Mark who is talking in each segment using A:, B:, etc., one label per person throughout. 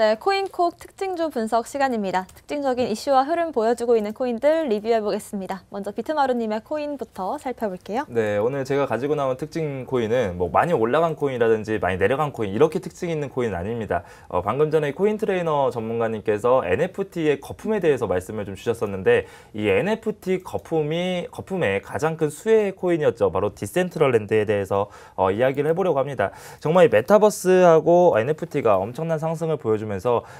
A: 네, 코인콕 특징주 분석 시간입니다. 특징적인 이슈와 흐름 보여주고 있는 코인들 리뷰해보겠습니다. 먼저 비트마루님의 코인부터 살펴볼게요.
B: 네, 오늘 제가 가지고 나온 특징 코인은 뭐 많이 올라간 코인이라든지 많이 내려간 코인 이렇게 특징 있는 코인은 아닙니다. 방금 전에 코인 트레이너 전문가님께서 NFT의 거품에 대해서 말씀을 좀 주셨었는데 이 NFT 거품의 가장 큰 수혜의 코인이었죠. 바로 디센트럴랜드에 대해서 이야기를 해보려고 합니다. 정말 이 메타버스하고 NFT가 엄청난 상승을 보여주면서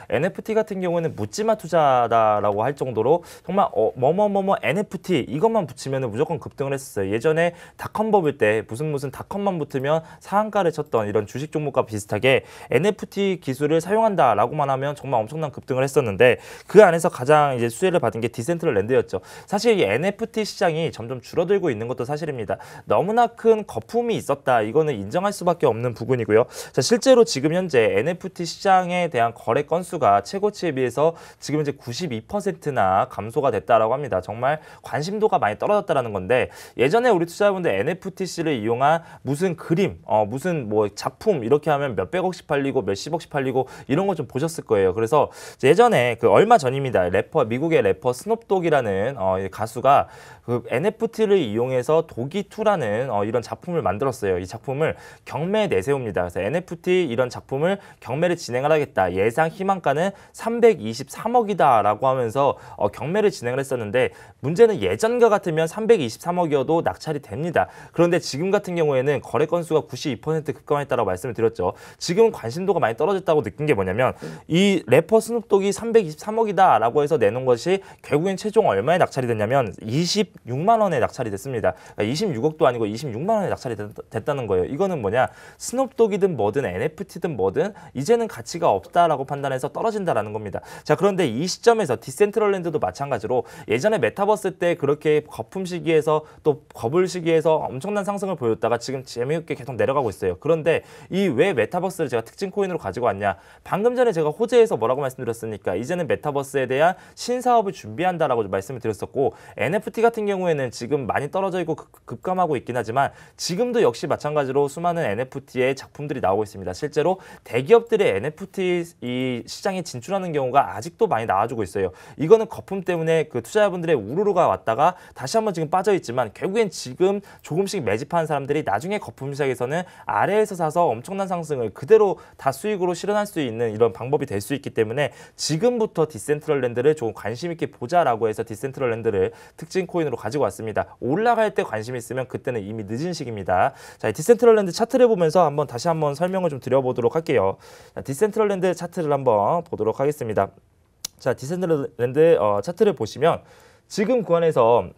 B: NFT 같은 경우에는 묻지마 투자다라고 할 정도로 정말 뭐뭐뭐뭐 NFT 이것만 붙이면 무조건 급등을 했었어요. 예전에 닷컴 버블 때 무슨 닷컴만 붙으면 상한가를 쳤던 이런 주식 종목과 비슷하게 NFT 기술을 사용한다라고만 하면 정말 엄청난 급등을 했었는데 그 안에서 가장 이제 수혜를 받은 게 디센트럴랜드였죠. 사실 이 NFT 시장이 점점 줄어들고 있는 것도 사실입니다. 너무나 큰 거품이 있었다. 이거는 인정할 수밖에 없는 부분이고요. 자, 실제로 지금 현재 NFT 시장에 대한 거래 건수가 최고치에 비해서 지금 이제 92%나 감소가 됐다라고 합니다. 정말 관심도가 많이 떨어졌다라는 건데 예전에 우리 투자자분들 NFTC를 이용한 무슨 그림, 무슨 뭐 작품 이렇게 하면 몇백억씩 팔리고 몇십억씩 팔리고 이런 거 좀 보셨을 거예요. 그래서 예전에 그 얼마 전입니다. 미국의 래퍼 스눕독이라는 가수가 그 NFT를 이용해서 도기2라는 이런 작품을 만들었어요. 이 작품을 경매에 내세웁니다. 그래서 NFT 이런 작품을 경매를 진행을 하겠다. 예상 희망가는 323억이다 라고 하면서 경매를 진행을 했었는데 문제는 예전과 같으면 323억이어도 낙찰이 됩니다. 그런데 지금 같은 경우에는 거래 건수가 92% 급감했다고 말씀을 드렸죠. 지금은 관심도가 많이 떨어졌다고 느낀 게 뭐냐면 이 래퍼 스눕독이 323억이다 라고 해서 내놓은 것이 결국엔 최종 얼마에 낙찰이 됐냐면 26만 원에 낙찰이 됐습니다. 그러니까 26억도 아니고 26만 원에 낙찰이 됐다는 거예요. 이거는 뭐냐, 스눕독이든 뭐든 NFT든 뭐든 이제는 가치가 없다라고 판단해서 떨어진다라는 겁니다. 자, 그런데 이 시점에서 디센트럴랜드도 마찬가지로 예전에 메타버스 때 그렇게 거품 시기에서 또 버블 시기에서 엄청난 상승을 보였다가 지금 재미있게 계속 내려가고 있어요. 그런데 이 왜 메타버스를 제가 특징 코인으로 가지고 왔냐, 방금 전에 제가 호재에서 뭐라고 말씀드렸습니까? 이제는 메타버스에 대한 신사업을 준비한다라고 말씀을 드렸었고 NFT 같은 경우에는 지금 많이 떨어져 있고 급감하고 있긴 하지만 지금도 역시 마찬가지로 수많은 NFT의 작품들이 나오고 있습니다. 실제로 대기업들의 NFT 이 시장에 진출하는 경우가 아직도 많이 나와주고 있어요. 이거는 거품 때문에 그 투자자분들의 우르르가 왔다가 다시 한번 지금 빠져 있지만 결국엔 지금 조금씩 매집하는 사람들이 나중에 거품 시장에서는 아래에서 사서 엄청난 상승을 그대로 다 수익으로 실현할 수 있는 이런 방법이 될 수 있기 때문에 지금부터 디센트럴랜드를 조금 관심 있게 보자라고 해서 디센트럴랜드를 특징 코인으로 가지고 왔습니다. 올라갈 때 관심 있으면 그때는 이미 늦은 시기입니다. 자, 디센트럴랜드 차트를 보면서 다시 한번 설명을 좀 드려보도록 할게요. 자, 디센트럴랜드 차트를 한번 보도록 하겠습니다. 자, 디센트럴랜드 차트를 보시면 지금 구간에서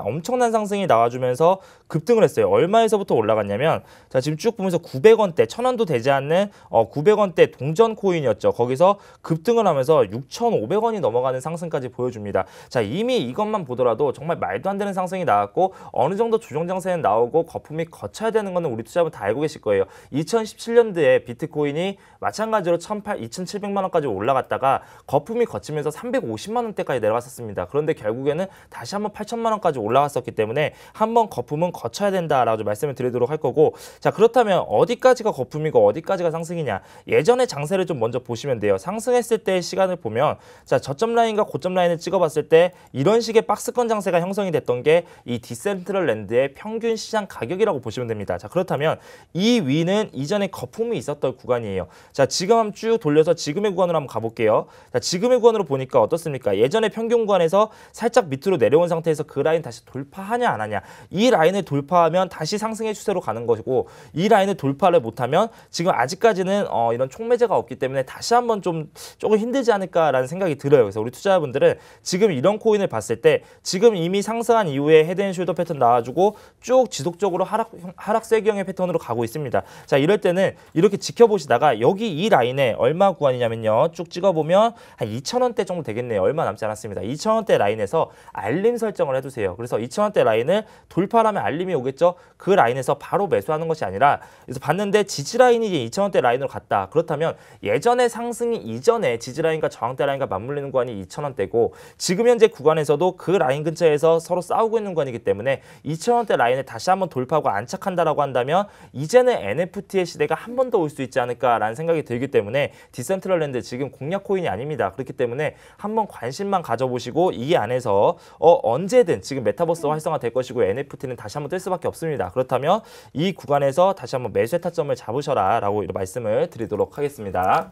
B: 엄청난 상승이 나와주면서 급등을 했어요. 얼마에서부터 올라갔냐면 자, 지금 쭉 보면서 900원대, 1000원도 되지 않는 900원대 동전 코인이었죠. 거기서 급등을 하면서 6,500원이 넘어가는 상승까지 보여줍니다. 자, 이미 이것만 보더라도 정말 말도 안 되는 상승이 나왔고 어느 정도 조정 장세는 나오고 거품이 거쳐야 되는 거는 우리 투자자분 다 알고 계실 거예요. 2017년도에 비트코인이 마찬가지로 2,700만 원까지 올라갔다가 거품이 거치면서 350만 원대까지 내려갔었습니다. 그런데 결국에는 다시 한번 8,000만 원까지 올라갔었기 때문에 한번 거품은 거쳐야 된다라고 말씀을 드리도록 할 거고, 자, 그렇다면 어디까지가 거품이고 어디까지가 상승이냐, 예전의 장세를 좀 먼저 보시면 돼요. 상승했을 때의 시간을 보면 자, 저점 라인과 고점 라인을 찍어봤을 때 이런 식의 박스권 장세가 형성이 됐던 게 이 디센트럴랜드의 평균 시장 가격이라고 보시면 됩니다. 자, 그렇다면 이 위는 이전에 거품이 있었던 구간이에요. 자, 지금 한번 쭉 돌려서 지금의 구간으로 한번 가볼게요. 자, 지금의 구간으로 보니까 어떻습니까? 예전에 평균 구간에서 살짝 밑으로 내려온 상태에서 그 라인 다시 돌파하냐 안 하냐, 이 라인을 돌파하면 다시 상승의 추세로 가는 것이고 이 라인을 돌파를 못하면 지금 아직까지는 이런 촉매제가 없기 때문에 다시 한번 조금 힘들지 않을까라는 생각이 들어요. 그래서 우리 투자자분들은 지금 이런 코인을 봤을 때 지금 이미 상승한 이후에 헤드앤숄더 패턴 나와주고 쭉 지속적으로 하락세경의 패턴으로 가고 있습니다. 자, 이럴 때는 이렇게 지켜보시다가 여기 이 라인에 얼마 구간이냐면요, 쭉 찍어보면 한 2,000원대 정도 되겠네요. 얼마 남지 않았습니다. 2,000원대 라인에서 알림 설정을 해두세요. 그래서 2,000원대 라인을 돌파하면 알림 눌림이 오겠죠. 그 라인에서 바로 매수하는 것이 아니라 그래서 봤는데 지지 라인이 이제 2,000원대 라인으로 갔다. 그렇다면 예전의 상승이 이전에 지지 라인과 저항대 라인과 맞물리는 구간이 2,000원대고 지금 현재 구간에서도 그 라인 근처에서 서로 싸우고 있는 구간이기 때문에 2,000원대 라인에 다시 한번 돌파하고 안착한다라고 한다면 이제는 NFT의 시대가 한 번 더 올 수 있지 않을까라는 생각이 들기 때문에 디센트럴랜드 지금 공략 코인이 아닙니다. 그렇기 때문에 한번 관심만 가져보시고 이 안에서 언제든 지금 메타버스 활성화 될 것이고 NFT는 다시 한번 뜰 수밖에 없습니다. 그렇다면 이 구간에서 다시 한번 매수의 타점을 잡으셔라라고 말씀을 드리도록 하겠습니다.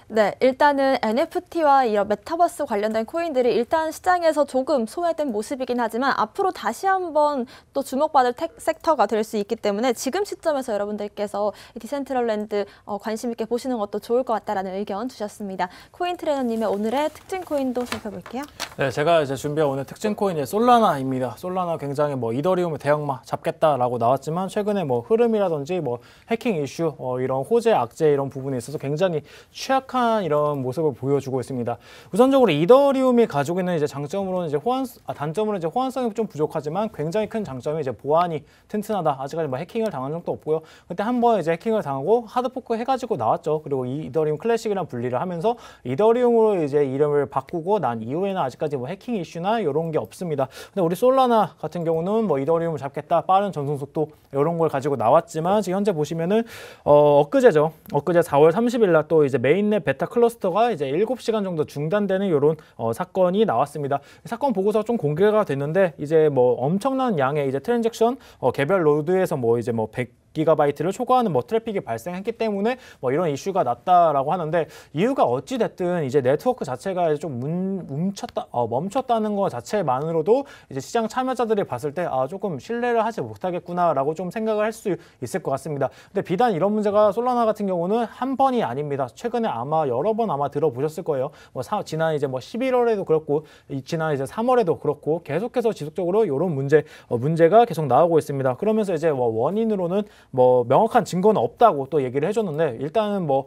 A: 네, 일단은 NFT와 이런 메타버스 관련된 코인들이 일단 시장에서 조금 소외된 모습이긴 하지만 앞으로 다시 한번 또 주목받을 섹터가 될 수 있기 때문에 지금 시점에서 여러분들께서 이 디센트럴랜드 관심 있게 보시는 것도 좋을 것 같다라는 의견 주셨습니다. 코인 트레이너님의 오늘의 특징 코인도 살펴볼게요.
C: 네, 제가 이제 준비한 오늘 특징 코인이 솔라나입니다. 솔라나 굉장히 뭐 이더리움의 대형마 잡겠다라고 나왔지만 최근에 뭐 흐름이라든지 뭐 해킹 이슈 이런 호재 악재 이런 부분에 있어서 굉장히 취약한 이런 모습을 보여주고 있습니다. 우선적으로 이더리움이 가지고 있는 이제 장점으로는 이제 단점으로는 이제 호환성이 좀 부족하지만 굉장히 큰 장점이 이제 보안이 튼튼하다. 아직까지 뭐 해킹을 당한 적도 없고요. 그때 한번 이제 해킹을 당하고 하드포크 해가지고 나왔죠. 그리고 이더리움 클래식이랑 분리를 하면서 이더리움으로 이제 이름을 바꾸고 난 이후에는 아직까지 뭐 해킹 이슈나 이런 게 없습니다. 근데 우리 솔라나 같은 경우는 뭐 이더리움을 잡겠다, 빠른 전송 속도 이런 걸 가지고 나왔지만 지금 현재 보시면은 엊그제죠. 엊그제 4월 30일 날 또 이제 메인넷 베타 클러스터가 이제 7시간 정도 중단되는 이런 사건이 나왔습니다. 사건 보고서 좀 공개가 됐는데 이제 뭐 엄청난 양의 이제 트랜잭션 개별 노드에서 뭐 이제 뭐 100GB를 초과하는 뭐 트래픽이 발생했기 때문에 뭐 이런 이슈가 났다라고 하는데 이유가 어찌 됐든 이제 네트워크 자체가 좀 멈췄다는 것 자체만으로도 이제 시장 참여자들이 봤을 때 조금 신뢰를 하지 못하겠구나라고 좀 생각을 할 수 있을 것 같습니다. 근데 비단 이런 문제가 솔라나 같은 경우는 한 번이 아닙니다. 최근에 아마 여러 번 아마 들어보셨을 거예요. 뭐 지난 이제 뭐 11월에도 그렇고 지난 이제 3월에도 그렇고 계속해서 지속적으로 이런 문제가 계속 나오고 있습니다. 그러면서 이제 뭐 원인으로는 뭐 명확한 증거는 없다고 또 얘기를 해줬는데 일단은 뭐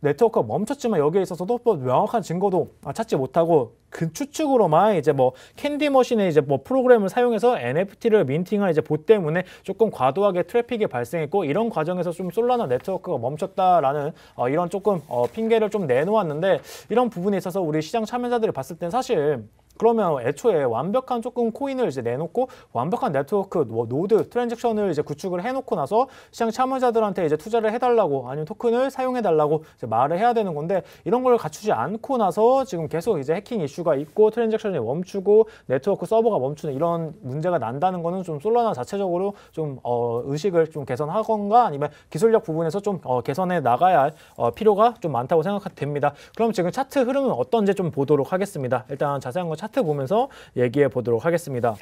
C: 네트워크가 멈췄지만 여기에 있어서도 또 명확한 증거도 찾지 못하고 그 추측으로만 이제 뭐 캔디 머신의 이제 뭐 프로그램을 사용해서 NFT를 민팅한 이제 봇 때문에 조금 과도하게 트래픽이 발생했고 이런 과정에서 좀 솔라나 네트워크가 멈췄다라는 이런 조금 핑계를 좀 내놓았는데 이런 부분에 있어서 우리 시장 참여자들이 봤을 땐 사실 그러면 애초에 완벽한 조금 코인을 이제 내놓고 완벽한 네트워크 노드 트랜잭션을 이제 구축을 해놓고 나서 시장 참여자들한테 이제 투자를 해달라고 아니면 토큰을 사용해달라고 이제 말을 해야 되는 건데 이런 걸 갖추지 않고 나서 지금 계속 이제 해킹 이슈가 있고 트랜잭션이 멈추고 네트워크 서버가 멈추는 이런 문제가 난다는 거는 좀 솔라나 자체적으로 좀 의식을 좀 개선하건가 아니면 기술력 부분에서 좀 개선해 나가야 할 필요가 좀 많다고 생각됩니다. 그럼 지금 차트 흐름은 어떤지 좀 보도록 하겠습니다. 일단 자세한 거 차트 보면서 얘기해 보도록 하겠습니다.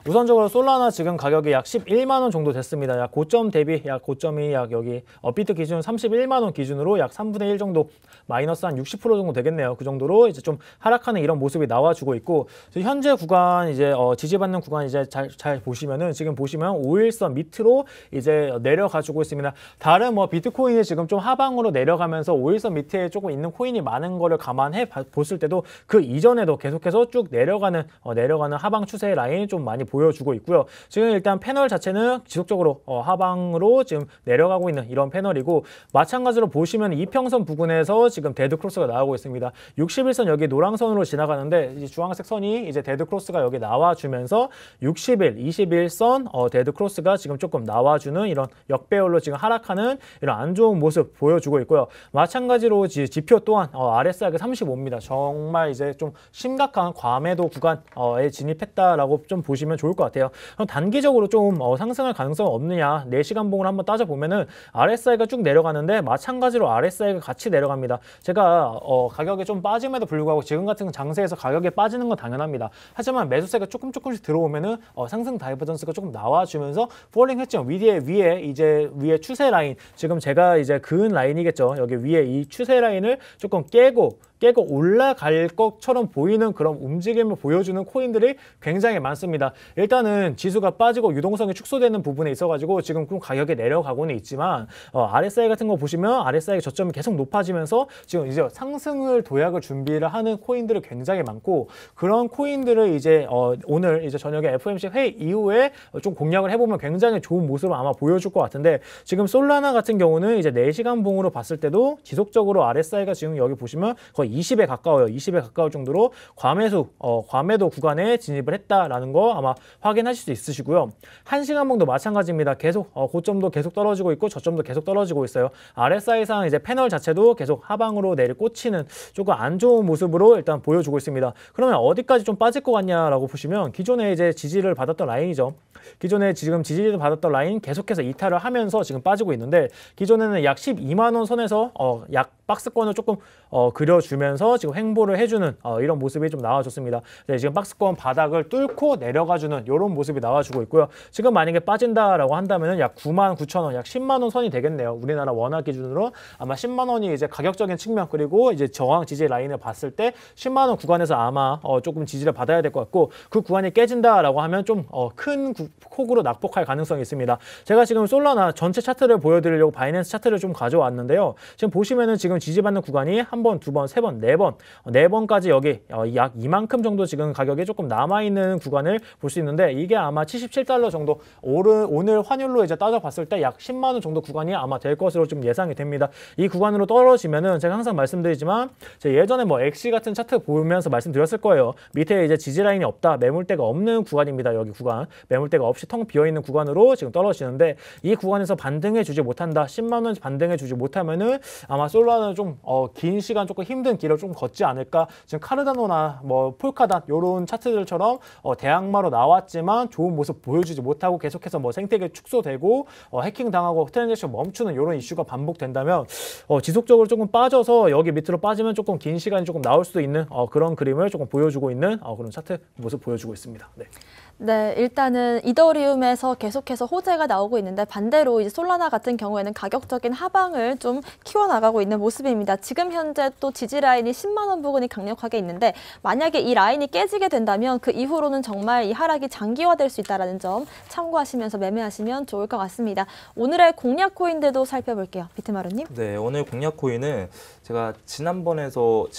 C: 우선적으로 솔라나 지금 가격이 약 11만 원 정도 됐습니다. 약 고점 대비 약 고점이 약 여기 비트 기준 31만 원 기준으로 약 3분의 1 정도 마이너스 한 60% 정도 되겠네요. 그 정도로 이제 좀 하락하는 이런 모습이 나와주고 있고 현재 구간 이제 지지받는 구간 이제 잘 보시면은 지금 보시면 5일선 밑으로 이제 내려가지고 있습니다. 다른 뭐 비트코인이 지금 좀 하방으로 내려가면서 5일선 밑에 조금 있는 코인이 많은 거를 감안해 봤을 때도 그 이전에도 계속해서 쭉 내려가는 하방 추세 라인이 좀 많이 보여주고 있고요. 지금 일단 패널 자체는 지속적으로 하방으로 지금 내려가고 있는 이런 패널이고 마찬가지로 보시면 이평선 부근에서 지금 데드 크로스가 나오고 있습니다. 61선 여기 노랑선으로 지나가는데 이 주황색 선이 이제 데드 크로스가 여기 나와주면서 60일, 21선 데드 크로스가 지금 조금 나와주는 이런 역배열로 지금 하락하는 이런 안 좋은 모습 보여주고 있고요. 마찬가지로 지표 또한 RSI가 35입니다. 정말 이제 좀 심각한 과매도 구간에 진입했다라고 좀 보시면 좋을 것 같아요. 그럼 단기적으로 좀 상승할 가능성은 없느냐 4시간 봉을 한번 따져보면은 RSI가 쭉 내려가는데 마찬가지로 RSI가 같이 내려갑니다. 제가 가격이 좀 빠짐에도 불구하고 지금 같은 장세에서 가격이 빠지는 건 당연합니다. 하지만 매수세가 조금씩 들어오면은 상승 다이버전스가 조금 나와주면서 폴링 했지만 위에 추세 라인 지금 제가 이제 그은 라인이겠죠. 여기 위에 이 추세 라인을 조금 깨고 깨고 올라갈 것처럼 보이는 그런 움직임을 보여주는 코인들이 굉장히 많습니다. 일단은 지수가 빠지고 유동성이 축소되는 부분에 있어가지고 지금 좀 가격이 내려가고는 있지만 RSI 같은 거 보시면 RSI 저점이 계속 높아지면서 지금 이제 상승을 도약을 준비를 하는 코인들이 굉장히 많고, 그런 코인들을 이제 오늘 이제 저녁에 FOMC 회의 이후에 좀 공략을 해보면 굉장히 좋은 모습을 아마 보여줄 것 같은데, 지금 솔라나 같은 경우는 이제 4시간 봉으로 봤을 때도 지속적으로 RSI가 지금 여기 보시면 거의 20에 가까워요. 20에 가까울 정도로 과매도 구간에 진입을 했다라는 거 아마 확인하실 수 있으시고요. 1시간 봉도 마찬가지입니다. 계속 고점도 계속 떨어지고 있고 저점도 계속 떨어지고 있어요. RSI상 이제 패널 자체도 계속 하방으로 내리꽂히는 조금 안 좋은 모습으로 일단 보여주고 있습니다. 그러면 어디까지 좀 빠질 것 같냐라고 보시면 기존에 이제 지지를 받았던 라인이죠. 기존에 지금 지지를 받았던 라인 계속해서 이탈을 하면서 지금 빠지고 있는데, 기존에는 약 12만 원 선에서 약 박스권을 조금 그려주면서 지금 횡보를 해주는 이런 모습이 좀 나와줬습니다. 네, 지금 박스권 바닥을 뚫고 내려가주는 이런 모습이 나와주고 있고요. 지금 만약에 빠진다라고 한다면 약 9만 9천 원, 약 10만 원 선이 되겠네요. 우리나라 원화 기준으로 아마 10만 원이 이제 가격적인 측면, 그리고 이제 저항 지지 라인을 봤을 때 10만 원 구간에서 아마 조금 지지를 받아야 될 것 같고, 그 구간이 깨진다라고 하면 좀 큰 폭으로 낙폭할 가능성이 있습니다. 제가 지금 솔라나 전체 차트를 보여드리려고 바이낸스 차트를 좀 가져왔는데요. 지금 보시면은 지금 지지받는 구간이 한 번, 두 번, 세 번, 네 번, 네 번까지 여기 약 이만큼 정도 지금 가격이 조금 남아있는 구간을 볼 수 있는데, 이게 아마 77달러 정도, 오늘 환율로 이제 따져봤을 때 약 10만 원 정도 구간이 아마 될 것으로 좀 예상이 됩니다. 이 구간으로 떨어지면은 제가 항상 말씀드리지만, 제가 예전에 뭐 엑시 같은 차트 보면서 말씀드렸을 거예요. 밑에 이제 지지 라인이 없다, 매물대가 없는 구간입니다. 여기 구간, 매물대가 없이 텅 비어있는 구간으로 지금 떨어지는데, 이 구간에서 반등해 주지 못한다, 10만 원 반등해 주지 못하면은 아마 솔라는 좀 긴 시간 조금 힘든 길을 좀 걷지 않을까. 지금 카르다노나 뭐 폴카닷 이런 차트들처럼 대항마로 나왔지만 좋은 모습 보여주지 못하고 계속해서 뭐 생태계 축소되고 해킹 당하고 트랜잭션 멈추는 이런 이슈가 반복된다면 지속적으로 조금 빠져서 여기 밑으로 빠지면 조금 긴 시간이 조금 나올 수도 있는 그런 그림을 조금 보여주고 있는 그런 차트 모습 보여주고 있습니다. 네.
A: 네, 일단은 이더리움에서 계속해서 호재가 나오고 있는데, 반대로 이제 솔라나 같은 경우에는 가격적인 하방을 좀 키워나가고 있는 모습입니다. 지금 현재 또 지지 라인이 10만 원 부근이 강력하게 있는데, 만약에 이 라인이 깨지게 된다면 그 이후로는 정말 이 하락이 장기화될 수 있다는 점 참고하시면서 매매하시면 좋을 것 같습니다. 오늘의 공략 코인들도 살펴볼게요. 비트마루님.
B: 네, 오늘 공략 코인은 제가 지난번에도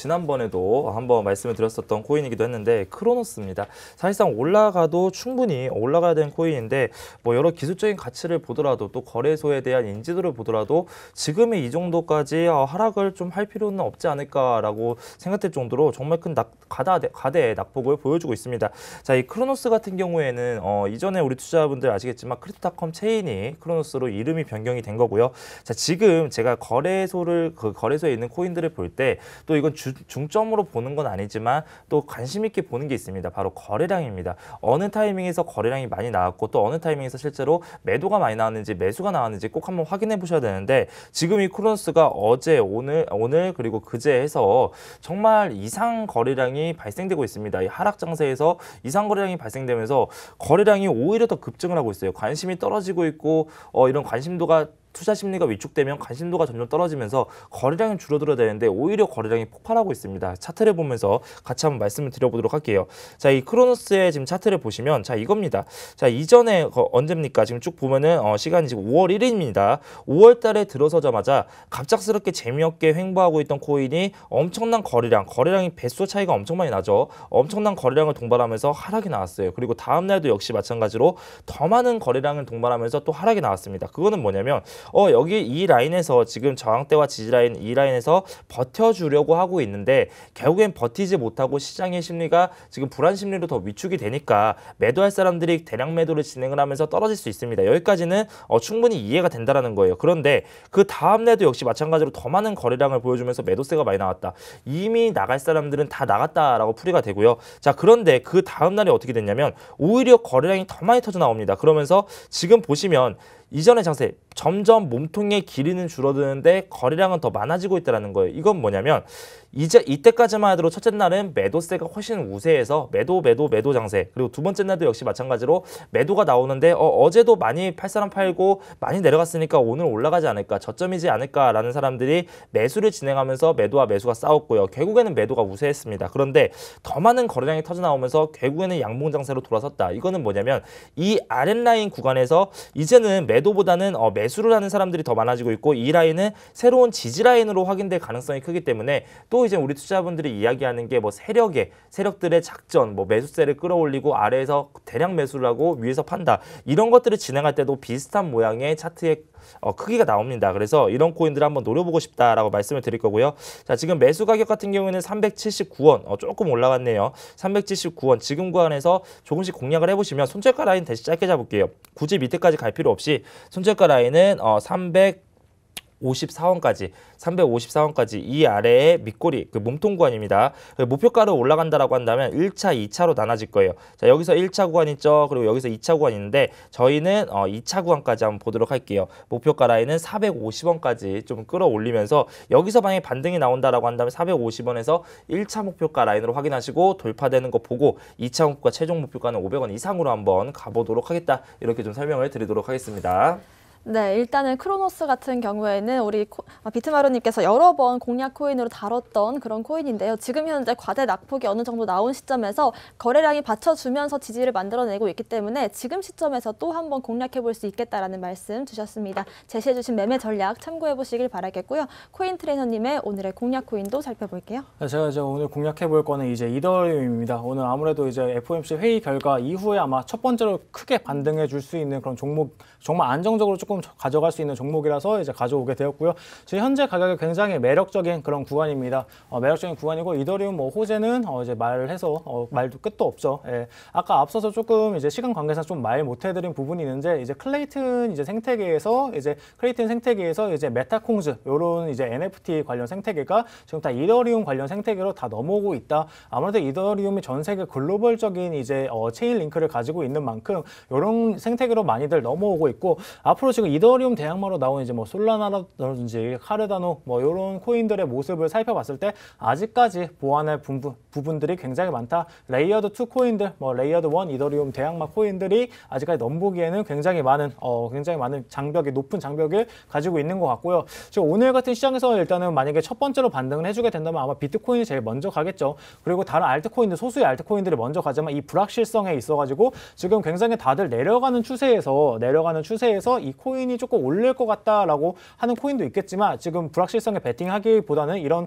B: 한번 말씀을 드렸었던 코인이기도 했는데, 크로노스입니다. 사실상 올라가도 충분히 올라가야 되는 코인인데, 뭐 여러 기술적인 가치를 보더라도 또 거래소에 대한 인지도를 보더라도 지금의 이 정도까지 하락을 좀 할 필요는 없지 않을까라고 생각될 정도로 정말 큰 가대의 낙폭을 보여주고 있습니다. 자, 이 크로노스 같은 경우에는 이전에 우리 투자자분들 아시겠지만 크립토닷컴 체인이 크로노스로 이름이 변경이 된 거고요. 자, 지금 제가 거래소에 있는 코인들을 볼 때 또 이건 중점으로 보는 건 아니지만 또 관심 있게 보는 게 있습니다. 바로 거래량입니다. 어느 타이밍에서 거래량이 많이 나왔고 또 어느 타이밍에서 실제로 매도가 많이 나왔는지 매수가 나왔는지 꼭 한번 확인해 보셔야 되는데, 지금 이 크로노스가 어제 오늘 그리고 그제 해서 정말 이상 거래량이 발생되고 있습니다. 이 하락 장세에서 이상 거래량이 발생되면서 거래량이 오히려 더 급증을 하고 있어요. 관심이 떨어지고 있고 이런 관심도가 투자 심리가 위축되면 관심도가 점점 떨어지면서 거래량이 줄어들어야 되는데 오히려 거래량이 폭발하고 있습니다. 차트를 보면서 같이 한번 말씀을 드려보도록 할게요. 자, 이 크로노스의 지금 차트를 보시면 자, 이겁니다. 자, 이전에 언제입니까? 지금 쭉 보면은 시간이 지금 5월 1일입니다. 5월 달에 들어서자마자 갑작스럽게 재미없게 횡보하고 있던 코인이 엄청난 거래량이 배수 차이가 엄청 많이 나죠. 엄청난 거래량을 동반하면서 하락이 나왔어요. 그리고 다음 날도 역시 마찬가지로 더 많은 거래량을 동반하면서 또 하락이 나왔습니다. 그거는 뭐냐면 여기 이 라인에서 지금 저항대와 지지라인 이 라인에서 버텨주려고 하고 있는데 결국엔 버티지 못하고 시장의 심리가 지금 불안 심리로 더 위축이 되니까 매도할 사람들이 대량 매도를 진행을 하면서 떨어질 수 있습니다. 여기까지는 충분히 이해가 된다라는 거예요. 그런데 그 다음 날도 역시 마찬가지로 더 많은 거래량을 보여주면서 매도세가 많이 나왔다. 이미 나갈 사람들은 다 나갔다라고 풀이가 되고요. 자, 그런데 그 다음 날이 어떻게 됐냐면 오히려 거래량이 더 많이 터져 나옵니다. 그러면서 지금 보시면 이전의 장세 점점 몸통의 길이는 줄어드는데 거래량은 더 많아지고 있다는 거예요. 이건 뭐냐면 이때까지만 하더라도 첫째 날은 매도세가 훨씬 우세해서 매도 장세. 그리고 두 번째 날도 역시 마찬가지로 매도가 나오는데 어제도 많이 팔 사람 팔고 많이 내려갔으니까 오늘 올라가지 않을까, 저점이지 않을까라는 사람들이 매수를 진행하면서 매도와 매수가 싸웠고요. 결국에는 매도가 우세했습니다. 그런데 더 많은 거래량이 터져 나오면서 결국에는 양봉 장세로 돌아섰다. 이거는 뭐냐면 이 아랫라인 구간에서 이제는 매도보다는 매수를 하는 사람들이 더 많아지고 있고, 이 라인은 새로운 지지 라인으로 확인될 가능성이 크기 때문에 또 이제 우리 투자자분들이 이야기하는 게 뭐 세력들의 작전, 뭐 매수세를 끌어올리고 아래에서 대량 매수를 하고 위에서 판다, 이런 것들을 진행할 때도 비슷한 모양의 차트의 크기가 나옵니다. 그래서 이런 코인들을 한번 노려보고 싶다라고 말씀을 드릴 거고요. 자, 지금 매수 가격 같은 경우에는 379원, 조금 올라갔네요. 379원 지금 구간에서 조금씩 공략을 해보시면 손절가 라인 다시 짧게 잡을게요. 굳이 밑에까지 갈 필요 없이 손절가 라인은 354원까지 이 아래에 밑꼬리 그 몸통 구간입니다. 목표가로 올라간다라고 한다면 1차, 2차로 나눠질 거예요. 자, 여기서 1차 구간 있죠. 그리고 여기서 2차 구간 있는데 저희는 2차 구간까지 한번 보도록 할게요. 목표가 라인은 450원까지 좀 끌어올리면서 여기서 만약에 반등이 나온다라고 한다면 450원에서 1차 목표가 라인으로 확인하시고 돌파되는 거 보고 2차 목표가 최종 목표가는 500원 이상으로 한번 가보도록 하겠다. 이렇게 좀 설명을 드리도록 하겠습니다.
A: 네, 일단은 크로노스 같은 경우에는 우리 비트마루님께서 여러 번 공략 코인으로 다뤘던 그런 코인인데요. 지금 현재 과대 낙폭이 어느 정도 나온 시점에서 거래량이 받쳐주면서 지지를 만들어내고 있기 때문에 지금 시점에서 또 한번 공략해 볼 수 있겠다라는 말씀 주셨습니다. 제시해 주신 매매 전략 참고해 보시길 바라겠고요. 코인 트레이너님의 오늘의 공략 코인도 살펴볼게요.
C: 제가 이제 오늘 공략해 볼 거는 이제 이더리움입니다. 오늘 아무래도 이제 FOMC 회의 결과 이후에 아마 첫 번째로 크게 반등해 줄 수 있는 그런 종목, 정말 안정적으로 조금 가져갈 수 있는 종목이라서 이제 가져오게 되었고요. 지금 현재 가격이 굉장히 매력적인 그런 구간입니다. 매력적인 구간이고, 이더리움 뭐 호재는 이제 말을 해서 말도 끝도 없죠. 예. 아까 앞서서 조금 이제 시간 관계상 좀 말 못해드린 부분이 있는데, 이제 클레이튼 생태계에서 이제 메타콩즈 요런 이제 NFT 관련 생태계가 지금 다 이더리움 관련 생태계로 다 넘어오고 있다. 아무래도 이더리움이 전 세계 글로벌적인 이제 체인 링크를 가지고 있는 만큼 요런 생태계로 많이들 넘어오고 있고, 앞으로 지금 이더리움 대항마로 나온 이제 뭐 솔라나라든지 카르다노 뭐 이런 코인들의 모습을 살펴봤을 때 아직까지 보완할 부분들이 굉장히 많다. 레이어드 2 코인들, 뭐 레이어드 1 이더리움 대항마 코인들이 아직까지 넘보기에는 굉장히 많은 장벽이, 높은 장벽을 가지고 있는 것 같고요. 지금 오늘 같은 시장에서 일단은 만약에 첫 번째로 반등을 해주게 된다면 아마 비트코인이 제일 먼저 가겠죠. 그리고 다른 알트코인들, 소수의 알트코인들이 먼저 가지만 이 불확실성에 있어가지고 지금 굉장히 다들 내려가는 추세에서 이 코인이 조금 올릴 것 같다라고 하는 코인도 있겠지만, 지금 불확실성에 베팅하기보다는 이런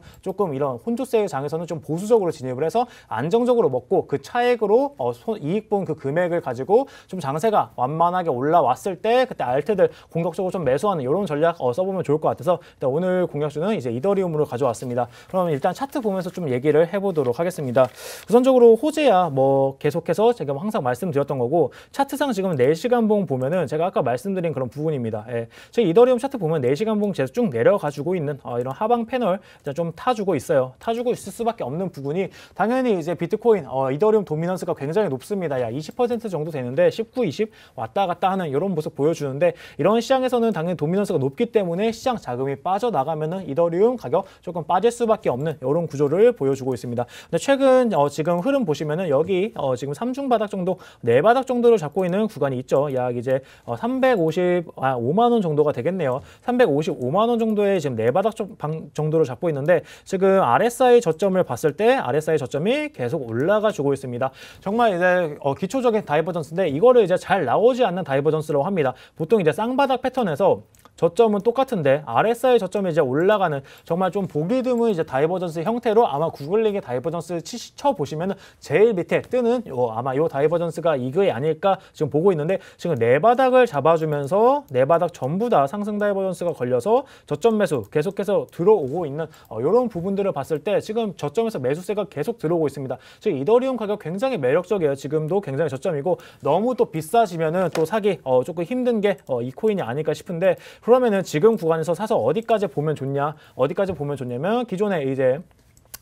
C: 혼조세의 장에서는 좀 보수적으로 진입을 해서 안정적으로 먹고 그 차액으로 이익 본 그 금액을 가지고 좀 장세가 완만하게 올라왔을 때 그때 알트들 공격적으로 좀 매수하는 이런 전략 써보면 좋을 것 같아서 일단 오늘 공략주는 이제 이더리움으로 가져왔습니다. 그럼 일단 차트 보면서 좀 얘기를 해보도록 하겠습니다. 우선적으로 호재야 뭐 계속해서 제가 항상 말씀드렸던 거고, 차트상 지금 4시간봉 보면은 제가 아까 말씀드린 그런 부분입니다. 예. 제 이더리움 차트 보면 4시간봉 계속 쭉 내려가지고 있는 이런 하방 패널 좀 타주고 있어요. 타주고 있을 수밖에 없는 부분이 당연히 이제 비트코인 이더리움 도미넌스가 굉장히 높습니다. 20% 정도 되는데 19, 20 왔다 갔다 하는 이런 모습 보여주는데, 이런 시장에서는 당연히 도미넌스가 높기 때문에 시장 자금이 빠져나가면은 이더리움 가격 조금 빠질 수밖에 없는 이런 구조를 보여주고 있습니다. 근데 최근 지금 흐름 보시면은 여기 지금 3중 바닥 정도, 4바닥 정도를 잡고 있는 구간이 있죠. 약 이제 355만 원 정도가 되겠네요. 355만 원 정도의 지금 4바닥 정도를 잡고 있는데, 지금 RSI 저점을 봤을 때 RSI 저점이 계속 올라가 주고 있습니다. 정말 이제 기초적인 다이버전스인데 이거를 이제 잘 나오지 않는 다이버전스라고 합니다. 보통 이제 쌍바닥 패턴에서 저점은 똑같은데 RSI 저점이 이제 올라가는, 정말 좀 보기 드문 이제 다이버전스 형태로 아마 구글링의 다이버전스 쳐보시면 제일 밑에 뜨는 아마 요 다이버전스가 이게 아닐까 지금 보고 있는데, 지금 4바닥을 잡아주면서 4바닥 전부 다 상승 다이버전스가 걸려서 저점 매수 계속해서 들어오고 있는 이런 부분들을 봤을 때 지금 저점에서 매수세가 계속 들어오고 있습니다. 지금 이더리움 가격 굉장히 매력적이에요. 지금도 굉장히 저점이고, 너무 또 비싸지면은 또 사기 조금 힘든 게 이 코인이 아닐까 싶은데, 그러면은 지금 구간에서 사서 어디까지 보면 좋냐면 기존에 이제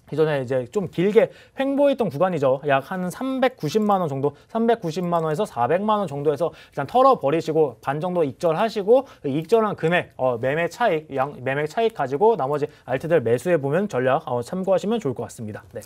C: 기존에 이제 좀 길게 횡보했던 구간이죠. 약 한 390만 원 정도, 390만 원에서 400만 원 정도에서 일단 털어버리시고 반 정도 익절하시고 익절한 금액, 매매 차익 가지고 나머지 알트들 매수해 보면 전략 참고하시면 좋을 것 같습니다. 네.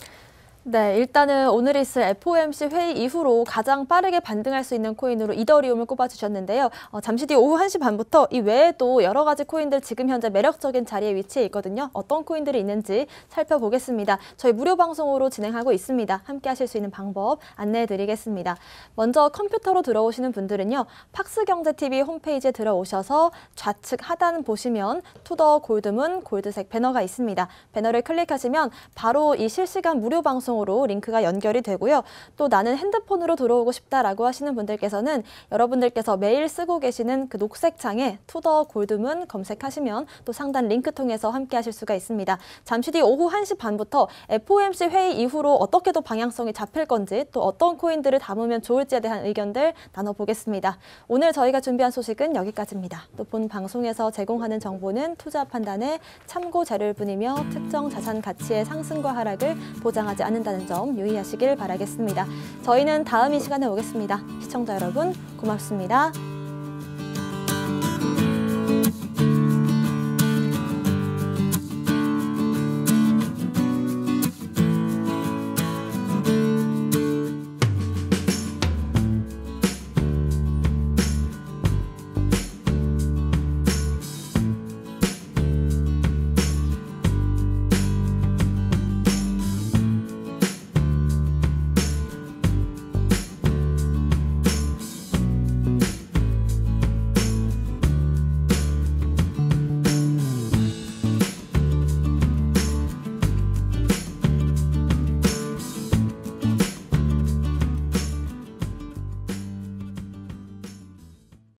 A: 네, 일단은 오늘 있을 FOMC 회의 이후로 가장 빠르게 반등할 수 있는 코인으로 이더리움을 꼽아주셨는데요. 잠시 뒤 오후 1시 반부터 이 외에도 여러 가지 코인들 지금 현재 매력적인 자리에 위치해 있거든요. 어떤 코인들이 있는지 살펴보겠습니다. 저희 무료 방송으로 진행하고 있습니다. 함께 하실 수 있는 방법 안내해 드리겠습니다. 먼저 컴퓨터로 들어오시는 분들은요. 팍스경제TV 홈페이지에 들어오셔서 좌측 하단 보시면 투더 골드문 골드색 배너가 있습니다. 배너를 클릭하시면 바로 이 실시간 무료 방송 으로 링크가 연결이 되고요. 또 나는 핸드폰으로 들어오고 싶다라고 하시는 분들께서는 여러분들께서 매일 쓰고 계시는 그 녹색 창에 투더 골드문 검색하시면 또 상단 링크 통해서 함께 하실 수가 있습니다. 잠시 뒤 오후 1시 반부터 FOMC 회의 이후로 어떻게 또 방향성이 잡힐 건지 또 어떤 코인들을 담으면 좋을지에 대한 의견들 나눠보겠습니다. 오늘 저희가 준비한 소식은 여기까지입니다. 또 본 방송에서 제공하는 정보는 투자 판단에 참고 자료일 뿐이며 특정 자산 가치의 상승과 하락을 보장하지 않는다는 점 유의하시길 바라겠습니다. 저희는 다음 이 시간에 오겠습니다. 시청자 여러분 고맙습니다.